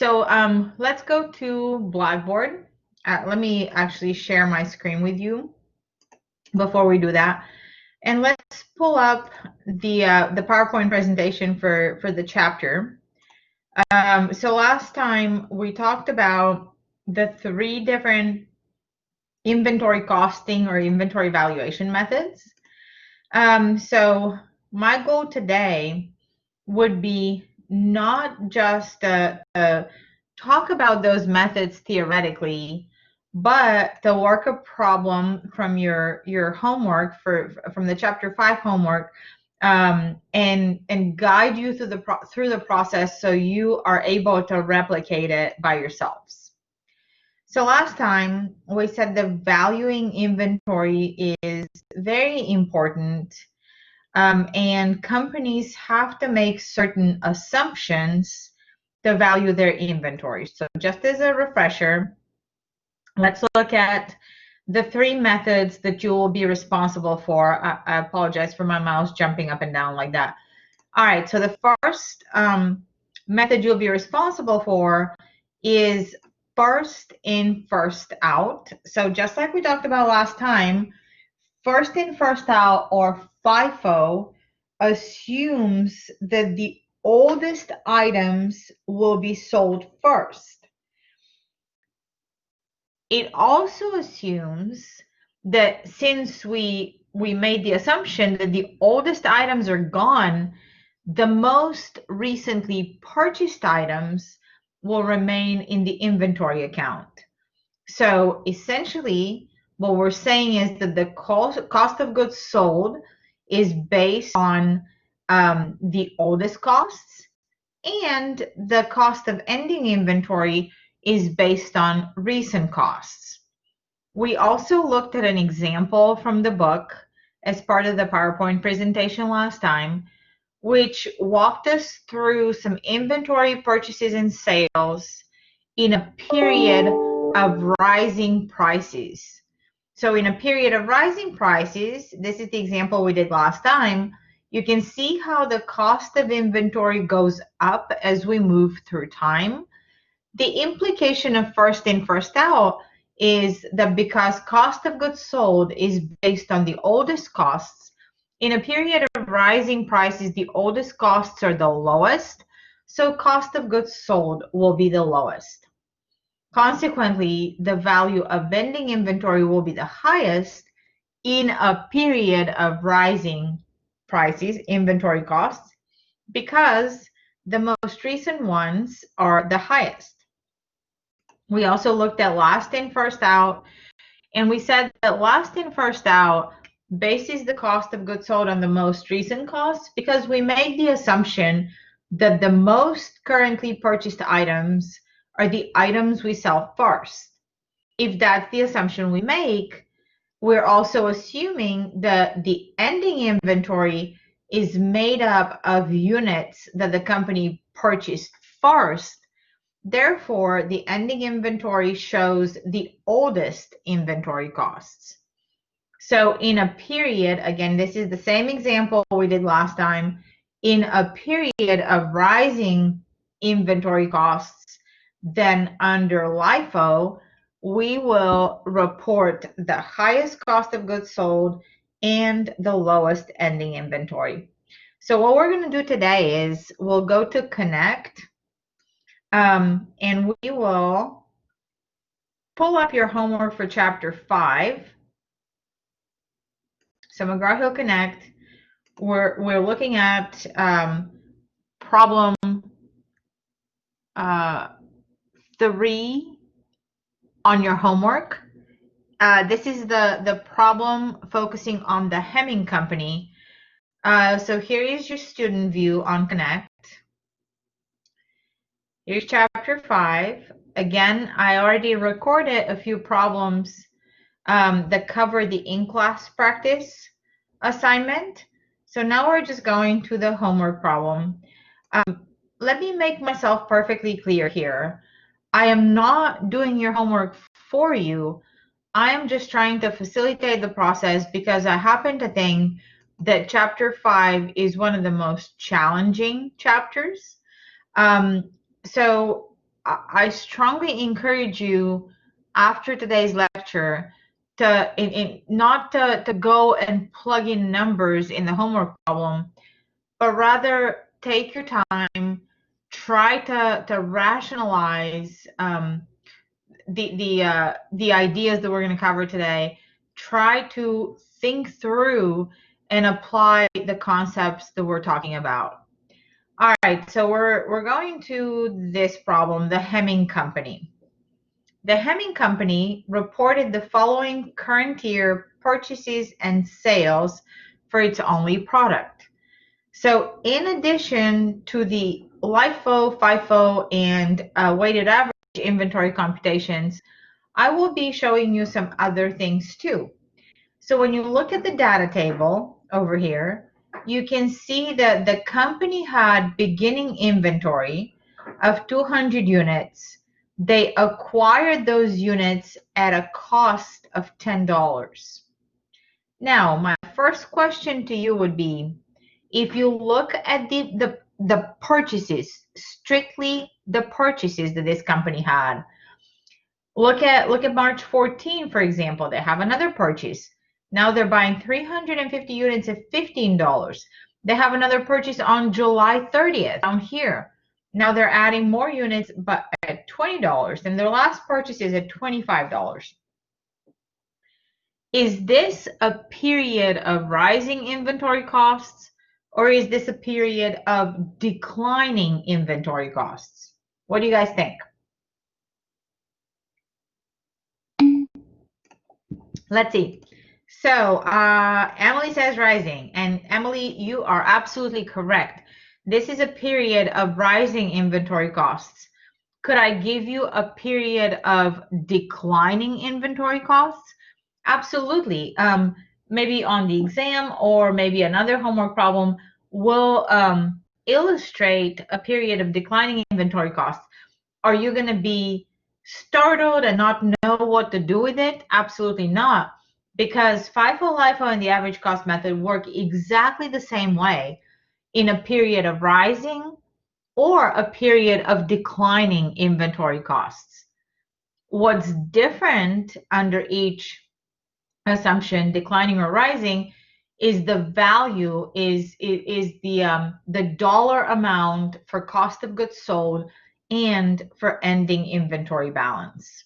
Let's go to Blackboard. Let me actually share my screen with you before we do that. And let's pull up the PowerPoint presentation for the chapter. So last time we talked about the 3 different inventory costing or inventory valuation methods. So my goal today would be not just talk about those methods theoretically, but to work a problem from your homework from the chapter 5 homework, and guide you through the process so you are able to replicate it by yourselves. So last time we said the valuing inventory is very important, and companies have to make certain assumptions to value their inventory. So just as a refresher, let's look at the 3 methods that you will be responsible for. I apologize for my mouse jumping up and down like that. All right, so the first method you'll be responsible for is first in, first out. So just like we talked about last time, first in, first out, or FIFO, assumes that the oldest items will be sold first. It also assumes that since we made the assumption that the oldest items are gone, the most recently purchased items will remain in the inventory account. So essentially, what we're saying is that the cost of goods sold is based on the oldest costs, and the cost of ending inventory is based on recent costs. We also looked at an example from the book as part of the PowerPoint presentation last time, which walked us through some inventory purchases and sales in a period of rising prices. So in a period of rising prices, this is the example we did last time, you can see how the cost of inventory goes up as we move through time. The implication of first in, first out is that because cost of goods sold is based on the oldest costs, in a period of rising prices, the oldest costs are the lowest, so cost of goods sold will be the lowest. Consequently, the value of ending inventory will be the highest in a period of rising prices, inventory costs, because the most recent ones are the highest. We also looked at last in, first out, and we said that last in, first out bases the cost of goods sold on the most recent costs because we made the assumption that the most currently purchased items are the items we sell first. If that's the assumption we make, we're also assuming that the ending inventory is made up of units that the company purchased first. Therefore, the ending inventory shows the oldest inventory costs. So in a period, again, this is the same example we did last time, in a period of rising inventory costs, then under Lifo, we will report the highest cost of goods sold and the lowest ending inventory. So what we're going to do today is we'll go to Connect, and we will pull up your homework for chapter 5. So McGraw-Hill Connect, we're looking at problem 3 on your homework. This is the problem focusing on the Hemming Company. So here is your student view on Connect. Here's chapter 5. Again, I already recorded a few problems that cover the in-class practice assignment. So now we're just going to the homework problem. Let me make myself perfectly clear here. I am not doing your homework for you. I am just trying to facilitate the process because I happen to think that chapter 5 is one of the most challenging chapters. So I strongly encourage you after today's lecture to not to go and plug in numbers in the homework problem, but rather take your time, try to rationalize the ideas that we're going to cover today. Try to think through and apply the concepts that we're talking about. All right, so we're going to this problem, the Hemming Company. The Hemming Company reported the following current year purchases and sales for its only product. So in addition to the Lifo, FIFO, and weighted average inventory computations, I will be showing you some other things too. So when you look at the data table over here, you can see that the company had beginning inventory of 200 units. They acquired those units at a cost of $10. Now, my first question to you would be, if you look at the purchases, strictly the purchases that this company had, look at March 14, for example. They have another purchase. Now they're buying 350 units at $15. They have another purchase on July 30th down here. Now they're adding more units, but at $20, and their last purchase is at $25. Is this a period of rising inventory costs, or is this a period of declining inventory costs? What do you guys think? Let's see. So Emily says rising, and Emily, you are absolutely correct. This is a period of rising inventory costs. Could I give you a period of declining inventory costs? Absolutely. Maybe on the exam or maybe another homework problem will illustrate a period of declining inventory costs. Are you going to be startled and not know what to do with it? Absolutely not, because FIFO, LIFO, and the average cost method work exactly the same way in a period of rising or a period of declining inventory costs. What's different under each assumption, declining or rising, is the value, is the dollar amount for cost of goods sold and for ending inventory balance.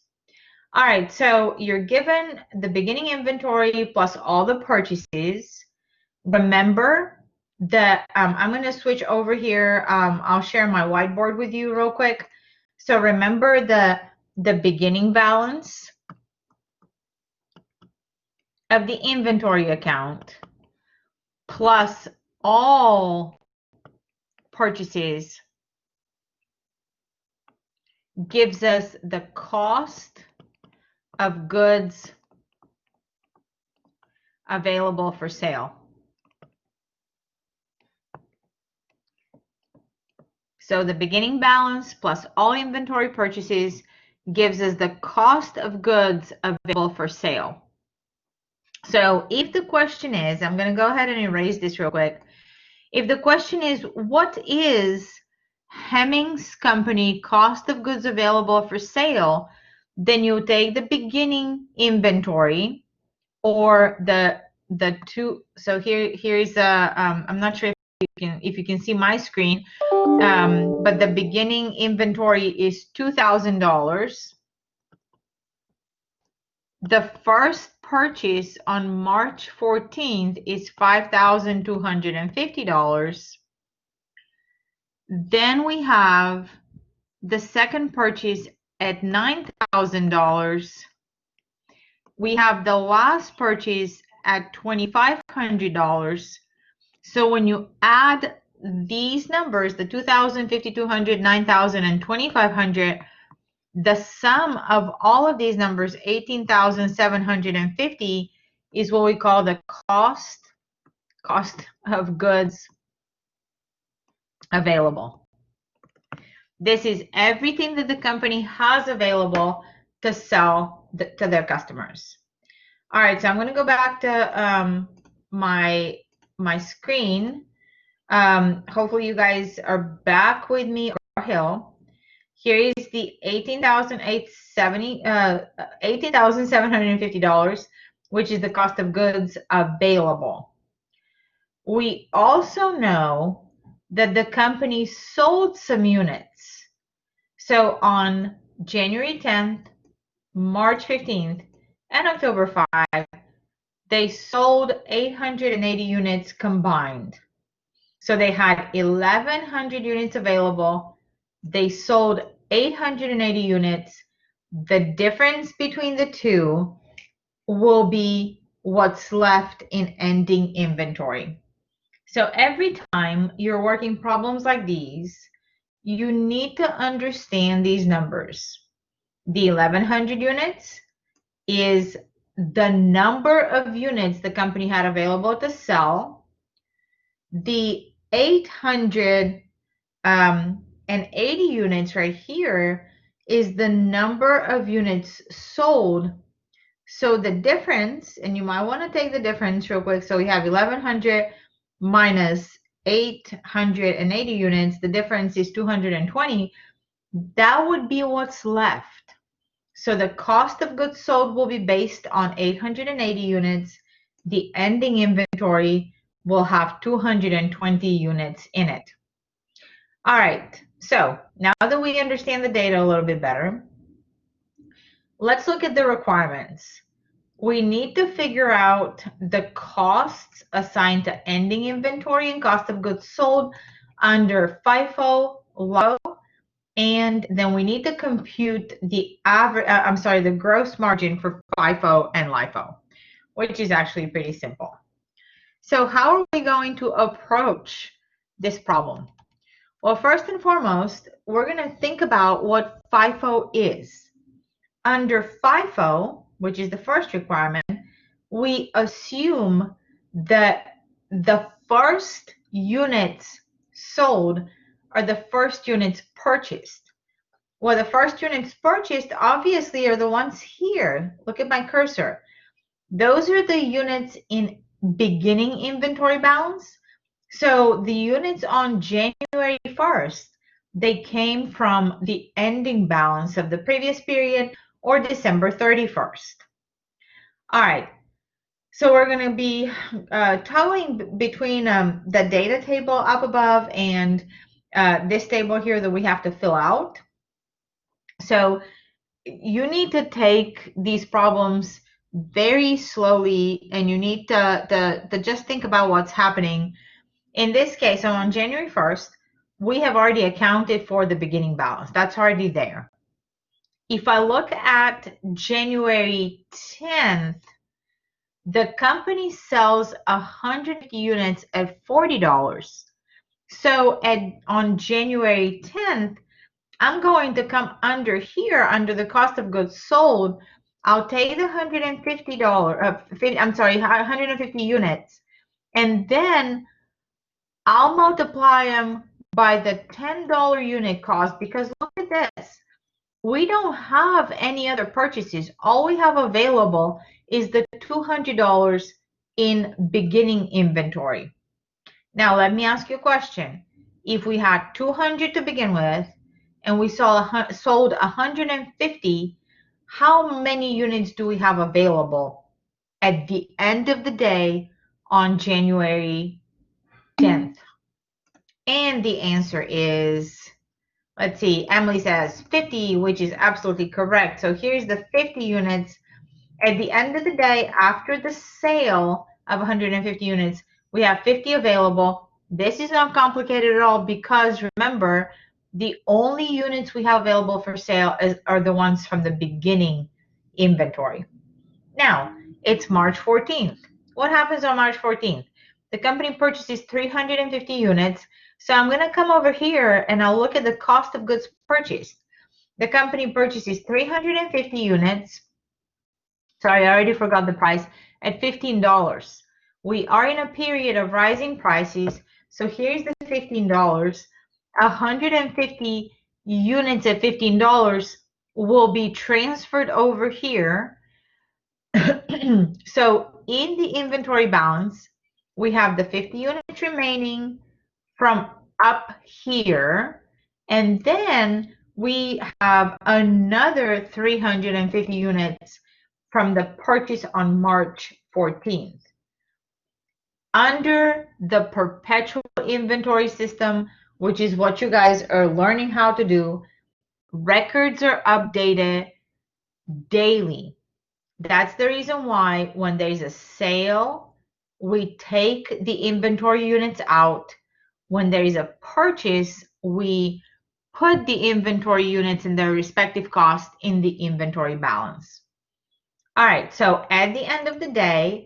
All right, so you're given the beginning inventory plus all the purchases. Remember that I'm going to switch over here. I'll share my whiteboard with you real quick. So remember the beginning balance of the inventory account plus all purchases gives us the cost of goods available for sale. So the beginning balance plus all inventory purchases gives us the cost of goods available for sale. So if the question is, I'm going to go ahead and erase this real quick. If the question is, what is Hemming's company cost of goods available for sale, then you take the beginning inventory or the two. So here's a I'm not sure if you can see my screen, but the beginning inventory is $2,000. The first purchase on March 14th is $5,250. Then we have the second purchase at $9,000. We have the last purchase at $2,500. So when you add these numbers, the 2,000, 5,200, 9,000, and 2,500, the sum of all of these numbers, 18,750, is what we call the cost of goods available. This is everything that the company has available to sell to their customers. All right, so I'm going to go back to my screen. Hopefully you guys are back with me, or Hill. Here is the $18,750, which is the cost of goods available. We also know that the company sold some units. So on January 10th, March 15th, and October 5th, they sold 880 units combined. So they had 1,100 units available. They sold 880 units. The difference between the two will be what's left in ending inventory. So every time you're working problems like these, you need to understand these numbers. The 1,100 units is the number of units the company had available to sell. The 880 units right here is the number of units sold. So the difference, and you might want to take the difference real quick. So we have 1,100 minus 880 units. The difference is 220. That would be what's left. So the cost of goods sold will be based on 880 units. The ending inventory will have 220 units in it. All right, so now that we understand the data a little bit better, let's look at the requirements. We need to figure out the costs assigned to ending inventory and cost of goods sold under FIFO, LIFO, and then we need to compute the the gross margin for FIFO and LIFO, which is actually pretty simple. So how are we going to approach this problem? Well, first and foremost, we're going to think about what FIFO is. Under FIFO, which is the first requirement, we assume that the first units sold are the first units purchased. Well, the first units purchased obviously are the ones here. Look at my cursor. Those are the units in beginning inventory balance. So the units on January 1st, they came from the ending balance of the previous period or December 31st. All right, so we're going to be toggling between the data table up above and this table here that we have to fill out. So you need to take these problems very slowly, and you need to just think about what's happening. In this case, so on January 1st, we have already accounted for the beginning balance. That's already there. If I look at January 10th, the company sells 100 units at $40. So on January 10th, I'm going to come under here, under the cost of goods sold. I'll take the $150 units, and then I'll multiply them by the $10 unit cost, because look at this. We don't have any other purchases. All we have available is the $200 in beginning inventory. Now, let me ask you a question. If we had 200 to begin with, and we sold 150, how many units do we have available at the end of the day on January 10th? And the answer is, let's see, Emily says 50, which is absolutely correct. So here's the 50 units. At the end of the day, after the sale of 150 units, we have 50 available. This is not complicated at all, because remember, the only units we have available for sale are the ones from the beginning inventory. Now, it's March 14th. What happens on March 14th? The company purchases 350 units. So I'm going to come over here and I'll look at the cost of goods purchased. The company purchases 350 units. Sorry, I already forgot the price, at $15. We are in a period of rising prices. So here's the $15. 150 units at $15 will be transferred over here. So in the inventory balance, we have the 50 units remaining from up here, and then we have another 350 units from the purchase on March 14th. Under the perpetual inventory system, which is what you guys are learning how to do, records are updated daily. That's the reason why when there's a sale, we take the inventory units out. When there is a purchase, we put the inventory units and their respective cost in the inventory balance. All right, so at the end of the day,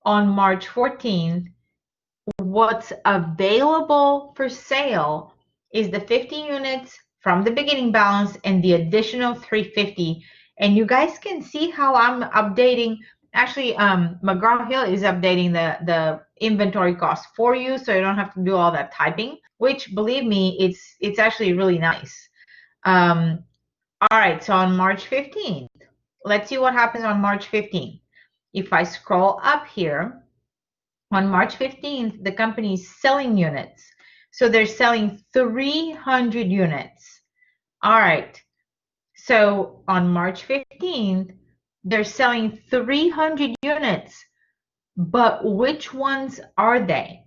on March 14th, what's available for sale is the 50 units from the beginning balance and the additional 350. And you guys can see how I'm updating. Actually, McGraw-Hill is updating the inventory cost for you, so you don't have to do all that typing, which, believe me, it's actually really nice. All right, so on March 15th, let's see what happens on March 15th. If I scroll up here, on March 15th, the company is selling units. So they're selling 300 units. All right. So on March 15th, they're selling 300 units. But which ones are they?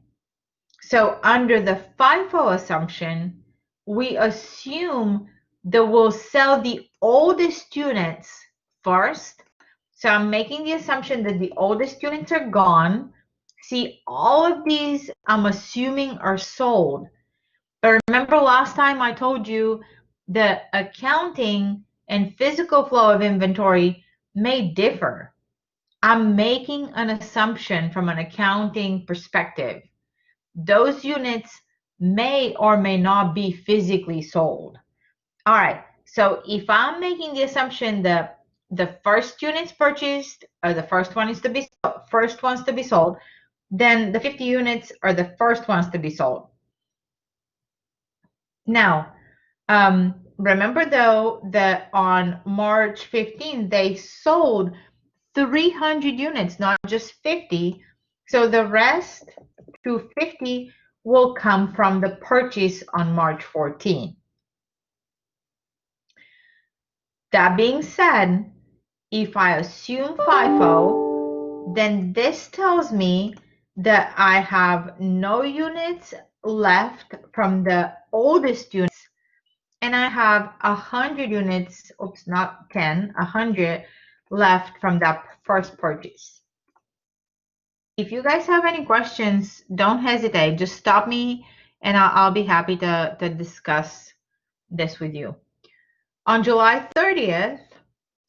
So under the FIFO assumption, we assume that we'll sell the oldest units first. So I'm making the assumption that the oldest units are gone. See, all of these I'm assuming are sold. But remember last time I told you the accounting and physical flow of inventory may differ. I'm making an assumption from an accounting perspective. Those units may or may not be physically sold. All right, so if I'm making the assumption that the first units purchased are the first ones to be sold, then the 50 units are the first ones to be sold. Now, remember though that on March 15th, they sold 300 units, not just 50. So the rest, 250, will come from the purchase on March 14th. That being said, if I assume FIFO, then this tells me that I have no units left from the oldest units, and I have 100 units, oops, not 10, 100 left from that first purchase. If you guys have any questions, don't hesitate. Just stop me and I'll be happy to discuss this with you. On July 30th,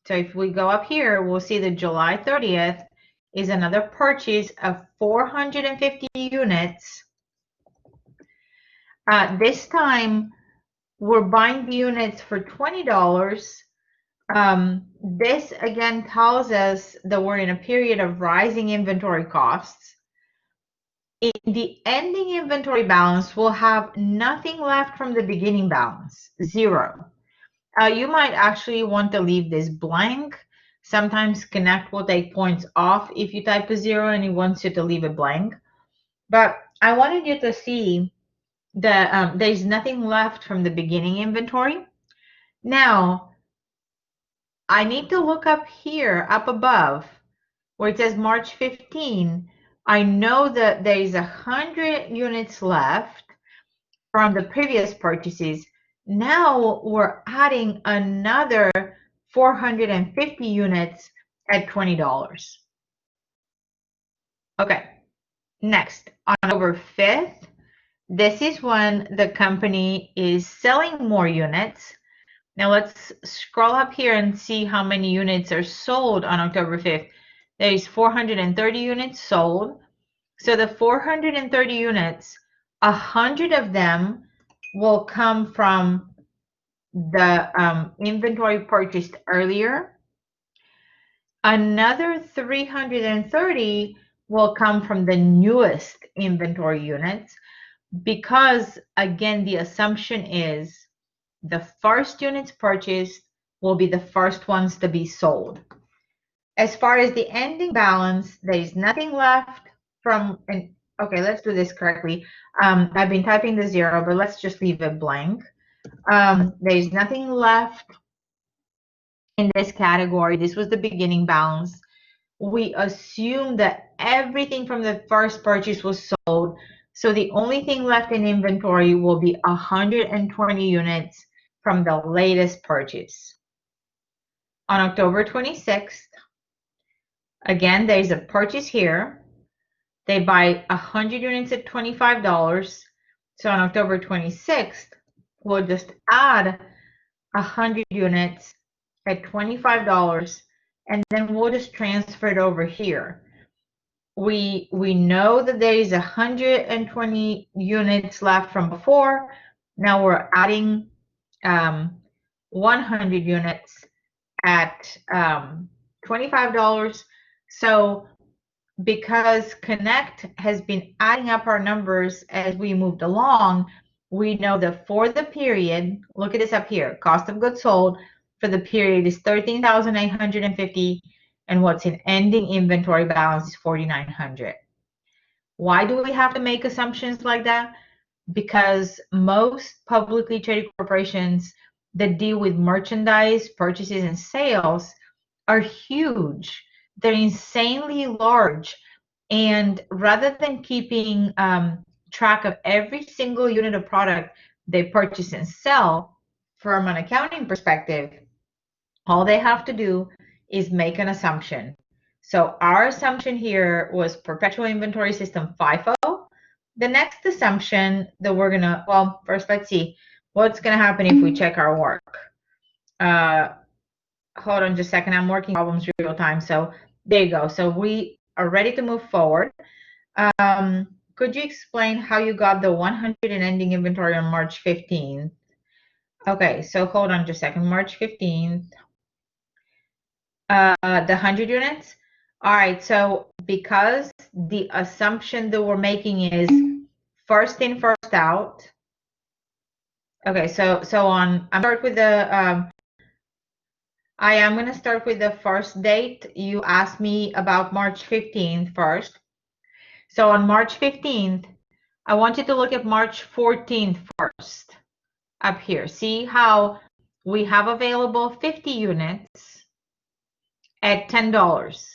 so if we go up here, we'll see that July 30th is another purchase of 450 units. This time, we're buying the units for $20. This again tells us that we're in a period of rising inventory costs. In the ending inventory balance, we'll have nothing left from the beginning balance, zero. You might actually want to leave this blank. Sometimes Connect will take points off if you type a zero and it wants you to leave it blank. But I wanted you to see that there's nothing left from the beginning inventory. Now, I need to look up here, up above, where it says March 15. I know that there is 100 units left from the previous purchases. Now we're adding another 450 units at $20. Okay, next, on October 5th, this is when the company is selling more units. Now let's scroll up here and see how many units are sold on October 5th. There is 430 units sold. So the 430 units, 100 of them will come from the inventory purchased earlier. Another 330 will come from the newest inventory units because, again, the assumption is the first units purchased will be the first ones to be sold. As far as the ending balance, there is nothing left from, and okay, let's do this correctly. I've been typing the zero, but let's just leave it blank. There's nothing left in this category. This was the beginning balance. We assume that everything from the first purchase was sold. So the only thing left in inventory will be 120 units from the latest purchase. On October 26th, again, there's a purchase here. They buy 100 units at $25. So on October 26th, we'll just add 100 units at $25, and then we'll just transfer it over here. We know that there is 120 units left from before. Now we're adding 100 units at $25. So because Connect has been adding up our numbers as we moved along, we know that for the period, look at this up here, cost of goods sold for the period is 13,850, and what's in ending inventory balance is 4,900. Why do we have to make assumptions like that? Because most publicly traded corporations that deal with merchandise, purchases, and sales are huge. They're insanely large. And rather than keeping track of every single unit of product they purchase and sell, from an accounting perspective, all they have to do is make an assumption. So our assumption here was perpetual inventory system FIFO. The next assumption that we're gonna, well, first let's see what's gonna happen if we check our work. Hold on just a second, I'm working problems real time. So there you go. So we are ready to move forward. Could you explain how you got the 100 in ending inventory on March 15th? Okay, so hold on just a second. March 15th, the 100 units. All right, so because the assumption that we're making is first in, first out. Okay, so on, I'm start with the, I am going to start with the first date. You asked me about March 15th first. So on March 15th, I want you to look at March 14th first. Up here, see how we have available 50 units at $10.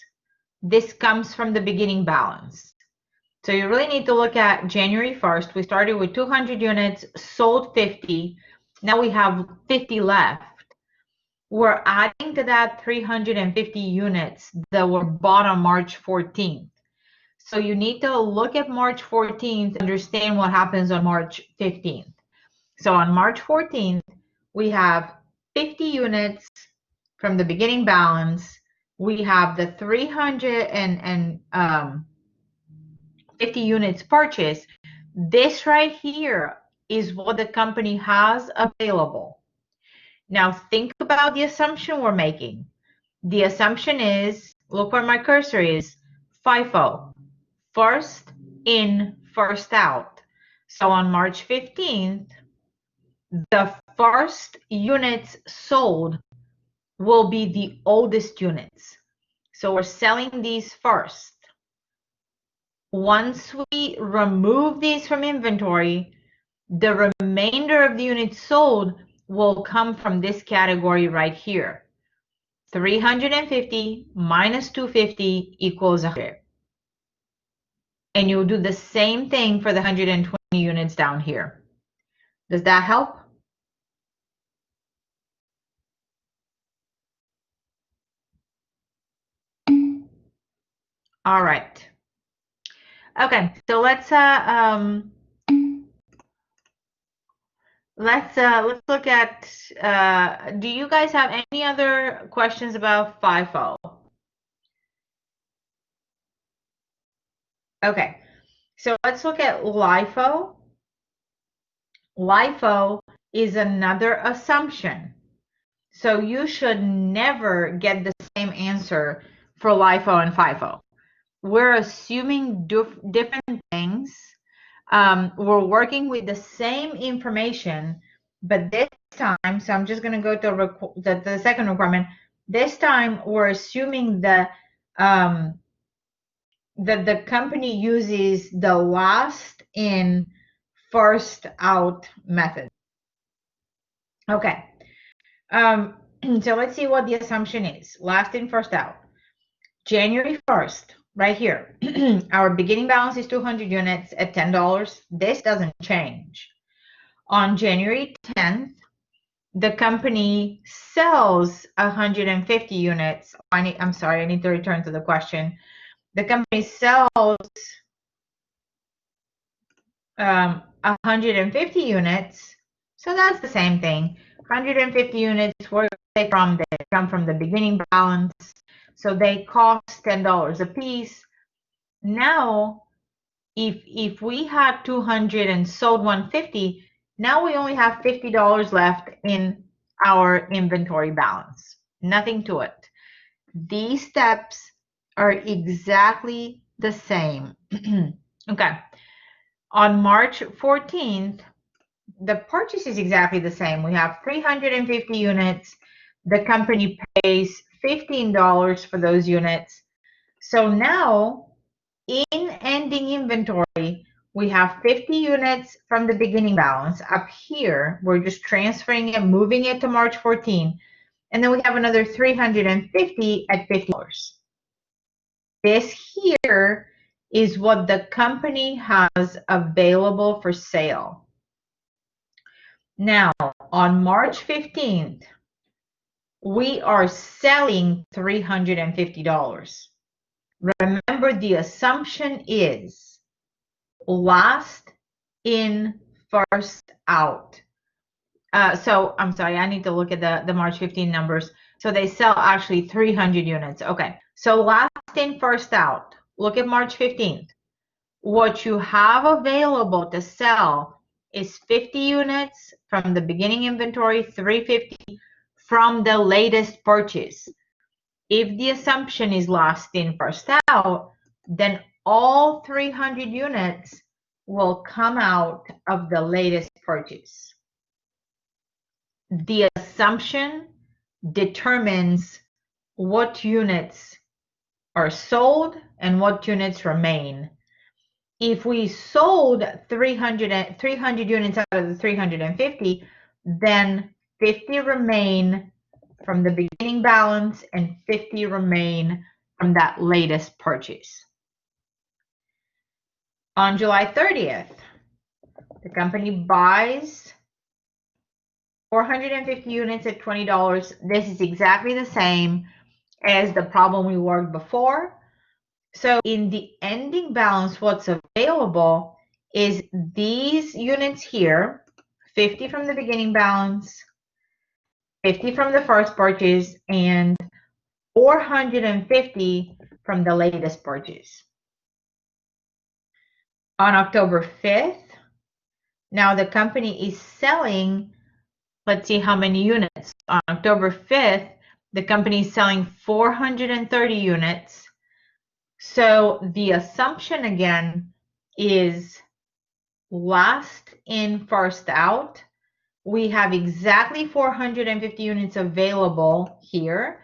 This comes from the beginning balance. So you really need to look at January 1st. We started with 200 units, sold 50. Now we have 50 left. We're adding to that 350 units that were bought on March 14th. So you need to look at March 14th, understand what happens on March 15th. So on March 14th, we have 50 units from the beginning balance. We have the 350 units purchased. This right here is what the company has available. Now think about the assumption we're making. The assumption is, look where my cursor is, FIFO, first in, first out. So on March 15th, the first units sold will be the oldest units. So we're selling these first. Once we remove these from inventory, the remainder of the units sold will come from this category right here. 350 minus 250 equals 100. And you'll do the same thing for the 120 units down here. Does that help? All right. Okay, so let's look at, do you guys have any other questions about FIFO? Okay, so let's look at Lifo. Lifo is another assumption. So you should never get the same answer for Lifo and FIFO. We're assuming different things. We're working with the same information, but this time, so I'm just going to go to the second requirement. This time, we're assuming that that the company uses the last in, first out method. Okay. So let's see what the assumption is. Last in, first out. January 1st, right here. Our beginning balance is 200 units at $10. This doesn't change. On January 10th, the company sells 150 units. I'm sorry, I need to return to the question. The company sells 150 units. So that's the same thing. 150 units, where they from? They come from the beginning balance. So they cost $10 a piece. Now, if we had 200 and sold 150, now we only have $50 left in our inventory balance. Nothing to it. These steps are exactly the same. Okay. On March 14th, the purchase is exactly the same. We have 350 units. The company pays $15 for those units. So now in ending inventory, we have 50 units from the beginning balance up here. We're just transferring it, moving it to March 14. And then we have another 350 at $50. This here is what the company has available for sale. Now, on March 15th, we are selling $350. Remember, the assumption is last in, first out. So I'm sorry, I need to look at the March 15 numbers. So they sell actually 300 units. Okay, so last in, first out. Look at March 15th. What you have available to sell is 50 units from the beginning inventory, 350 from the latest purchase. If the assumption is last in, first out, then all 300 units will come out of the latest purchase. The assumption determines what units are sold and what units remain. If we sold 300 units out of the 350, then 50 remain from the beginning balance and 50 remain from that latest purchase. On July 30th, the company buys 450 units at $20. This is exactly the same as the problem we worked before. So in the ending balance, what's available is these units here, 50 from the beginning balance, 50 from the first purchase, and 450 from the latest purchase. On October 5th, now the company is selling, let's see how many units. On October 5th, the company is selling 430 units. So the assumption again is last in, first out. We have exactly 450 units available here.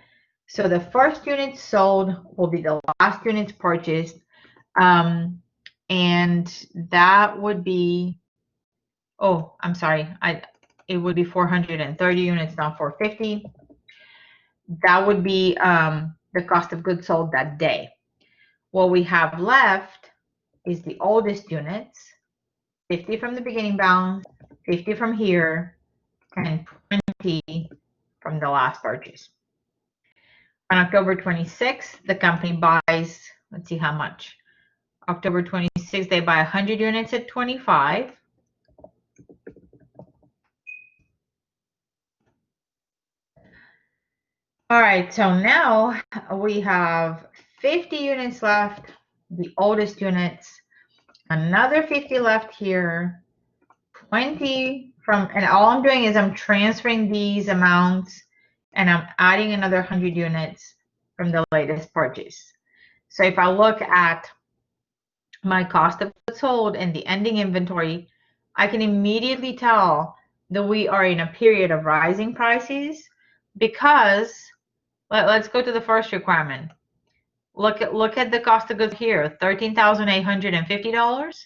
So the first unit sold will be the last units purchased. And that would be, oh, I'm sorry. It would be 430 units, not 450. That would be the cost of goods sold that day. What we have left is the oldest units, 50 from the beginning balance, 50 from here, and 20 from the last purchase. On October 26th, the company buys, let's see how much. October 26th, they buy 100 units at 25. All right, so now we have 50 units left, the oldest units, another 50 left here, 20 from, and all I'm doing is I'm transferring these amounts and I'm adding another 100 units from the latest purchase. So if I look at my cost of goods sold and the ending inventory, I can immediately tell that we are in a period of rising prices because let's go to the first requirement. Look at the cost of goods here, $13,850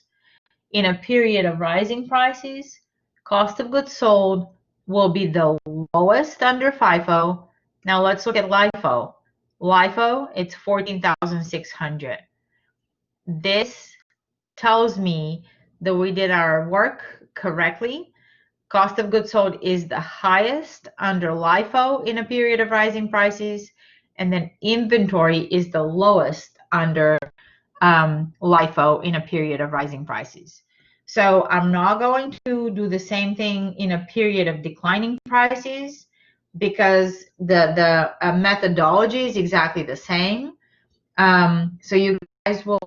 in a period of rising prices. Cost of goods sold will be the lowest under FIFO. Now let's look at LIFO. LIFO, it's 14,600. This tells me that we did our work correctly. Cost of goods sold is the highest under LIFO in a period of rising prices, and then inventory is the lowest under LIFO in a period of rising prices. So I'm not going to do the same thing in a period of declining prices because the methodology is exactly the same. So you guys will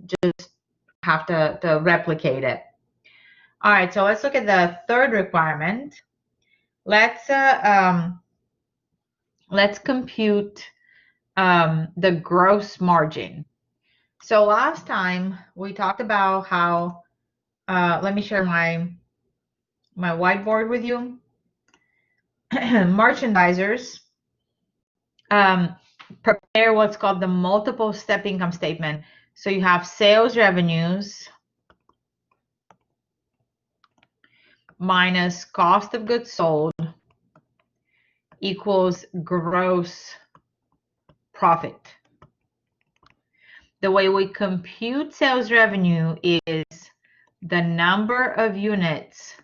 just have to replicate it. All right, so let's look at the third requirement. Let's compute the gross margin. So last time we talked about how, let me share my whiteboard with you. Merchandisers prepare what's called the multiple step income statement. So you have sales revenues minus cost of goods sold equals gross profit. The way we compute sales revenue is the number of units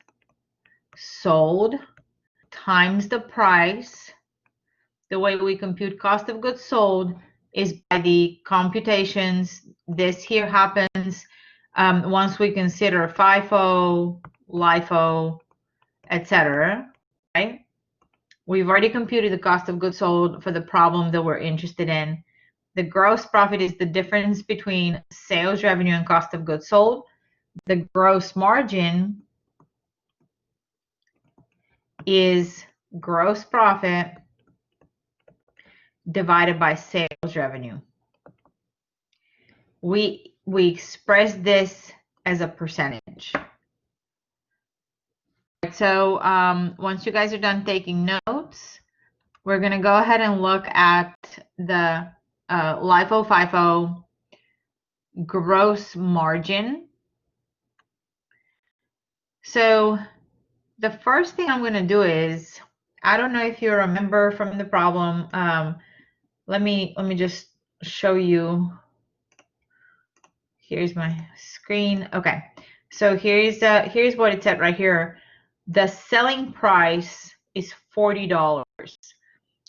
sold times the price. The way we compute cost of goods sold is by the computations. This here happens once we consider FIFO, LIFO, etc. Right? We've already computed the cost of goods sold for the problem that we're interested in. The gross profit is the difference between sales revenue and cost of goods sold. The gross margin is gross profit divided by sales revenue. We express this as a percentage. So once you guys are done taking notes, we're going to go ahead and look at the LIFO FIFO gross margin. So the first thing I'm going to do is, I don't know if you remember from the problem. Let me just show you. Here's my screen. Okay, so here's what it said right here. The selling price is $40.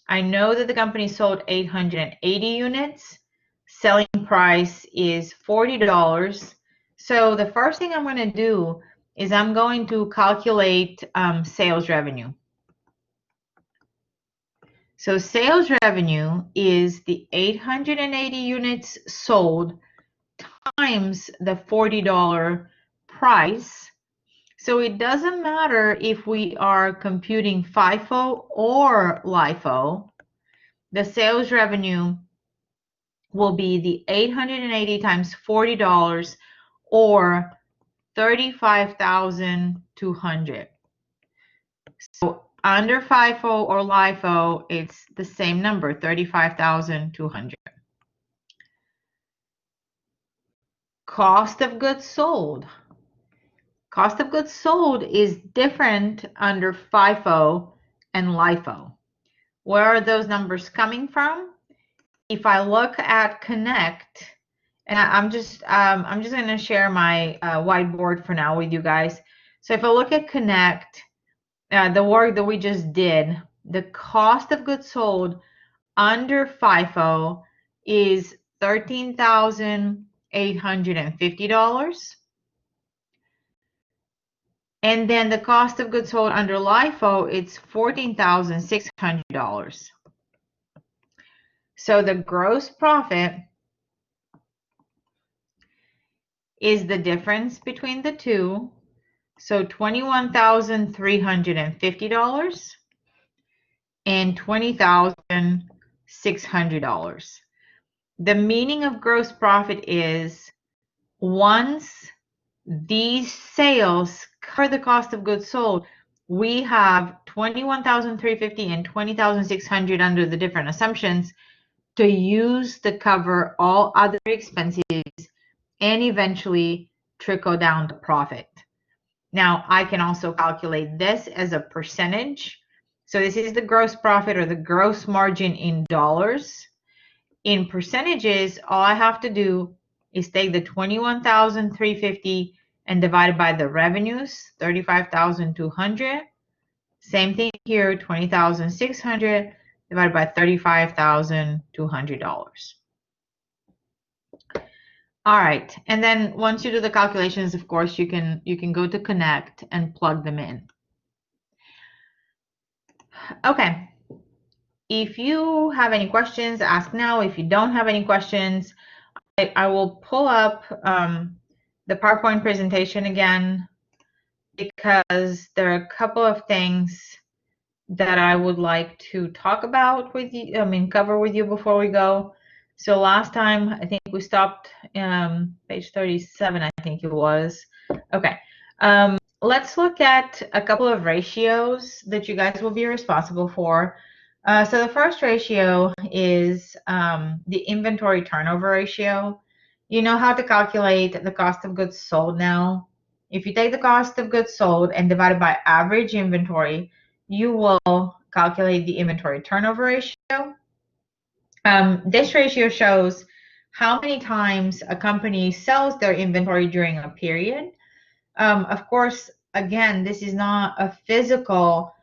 I know that the company sold 880 units. Selling price is $40. So the first thing I'm going to do is I'm going to calculate sales revenue. So sales revenue is the 880 units sold times the $40 price. So it doesn't matter if we are computing FIFO or LIFO. The sales revenue will be the 880 times $40 or 35,200. So under FIFO or LIFO, it's the same number, 35,200. Cost of goods sold. Cost of goods sold is different under FIFO and LIFO. Where are those numbers coming from? If I look at Connect, and I'm just going to share my whiteboard for now with you guys. So if I look at Connect, the work that we just did, the cost of goods sold under FIFO is $13,850. And then the cost of goods sold under LIFO, it's $14,600. So the gross profit is the difference between the two. So $21,350 and $20,600. The meaning of gross profit is once these sales cover the cost of goods sold, we have $21,350 and $20,600 under the different assumptions to use to cover all other expenses and eventually trickle down to profit. Now, I can also calculate this as a percentage. So this is the gross profit or the gross margin in dollars. In percentages, all I have to do is take the 21,350 and divide it by the revenues, 35,200. Same thing here, 20,600 divided by $35,200. All right, and then once you do the calculations, of course, you can go to Connect and plug them in. Okay, if you have any questions, ask now. If you don't have any questions, I will pull up the PowerPoint presentation again, because there are a couple of things that I would like to talk about with you, cover with you before we go. So last time, I think we stopped page 37, I think it was. Okay, let's look at a couple of ratios that you guys will be responsible for. So the first ratio is the inventory turnover ratio. You know how to calculate the cost of goods sold now. If you take the cost of goods sold and divide it by average inventory, you will calculate the inventory turnover ratio. This ratio shows how many times a company sells their inventory during a period. Of course, again, this is not a physical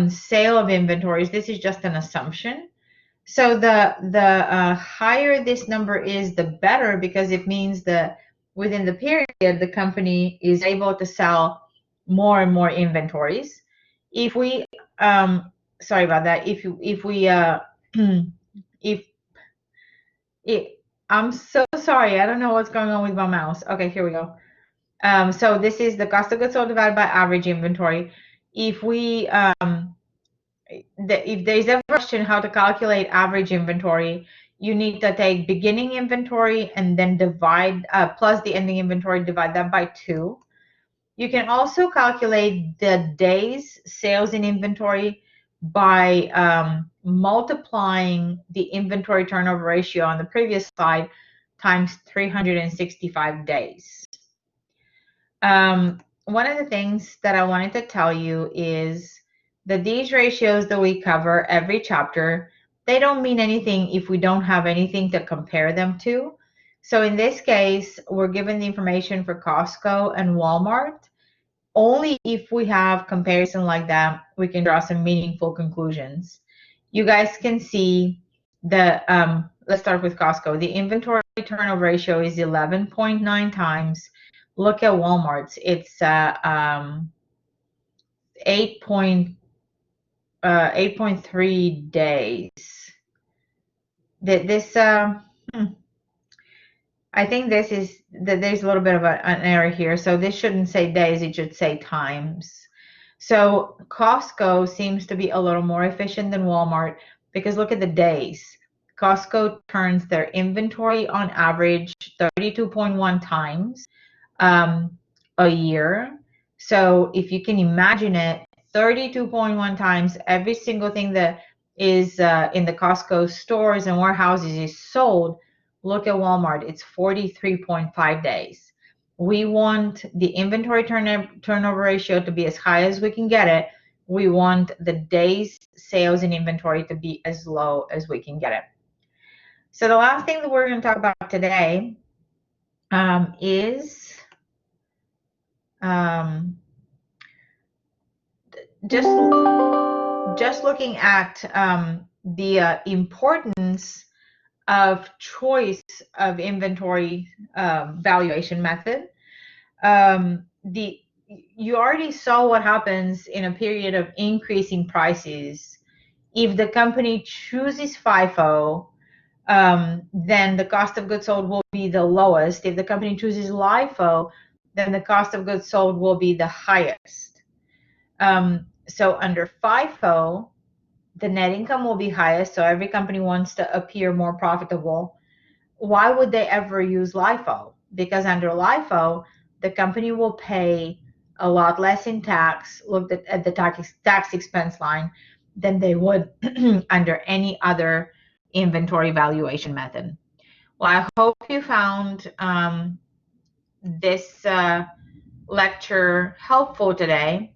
sale of inventories. This is just an assumption. So the higher this number is, the better, because it means that within the period, the company is able to sell more and more inventories. If we, sorry about that. If we, if it, I'm so sorry. I don't know what's going on with my mouse. Okay, here we go. So this is the cost of goods sold divided by average inventory. If we, if there's ever a question how to calculate average inventory, you need to take beginning inventory and then divide, plus the ending inventory, divide that by 2. You can also calculate the days sales in inventory by multiplying the inventory turnover ratio on the previous slide times 365 days. One of the things that I wanted to tell you is that these ratios that we cover every chapter, they don't mean anything if we don't have anything to compare them to. So in this case, we're given the information for Costco and Walmart. Only if we have comparison like that, we can draw some meaningful conclusions. You guys can see the, let's start with Costco. The inventory turnover ratio is 11.9 times. Look at Walmart's. It's 8.3 days. This I think this is that there's a little bit of an error here. So this shouldn't say days, it should say times. So Costco seems to be a little more efficient than Walmart, because look at the days. Costco turns their inventory on average 32.1 times a year. So if you can imagine it, 32.1 times every single thing that is in the Costco stores and warehouses is sold. Look at Walmart, it's 43.5 days. We want the inventory turnover ratio to be as high as we can get it. We want the days sales in inventory to be as low as we can get it. So the last thing that we're going to talk about today is just looking at the importance of choice of inventory valuation method. You already saw what happens in a period of increasing prices. If the company chooses FIFO, then the cost of goods sold will be the lowest. If the company chooses LIFO, then the cost of goods sold will be the highest. So under FIFO, the net income will be highest, so every company wants to appear more profitable. Why would they ever use LIFO? Because under LIFO, the company will pay a lot less in tax, look at the tax expense line, than they would under any other inventory valuation method. Well, I hope you found this lecture helpful today.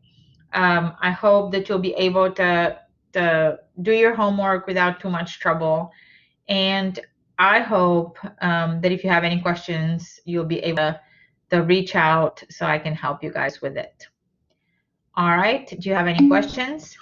I hope that you'll be able to do your homework without too much trouble. And I hope that if you have any questions, you'll be able to reach out so I can help you guys with it. All right. Do you have any questions?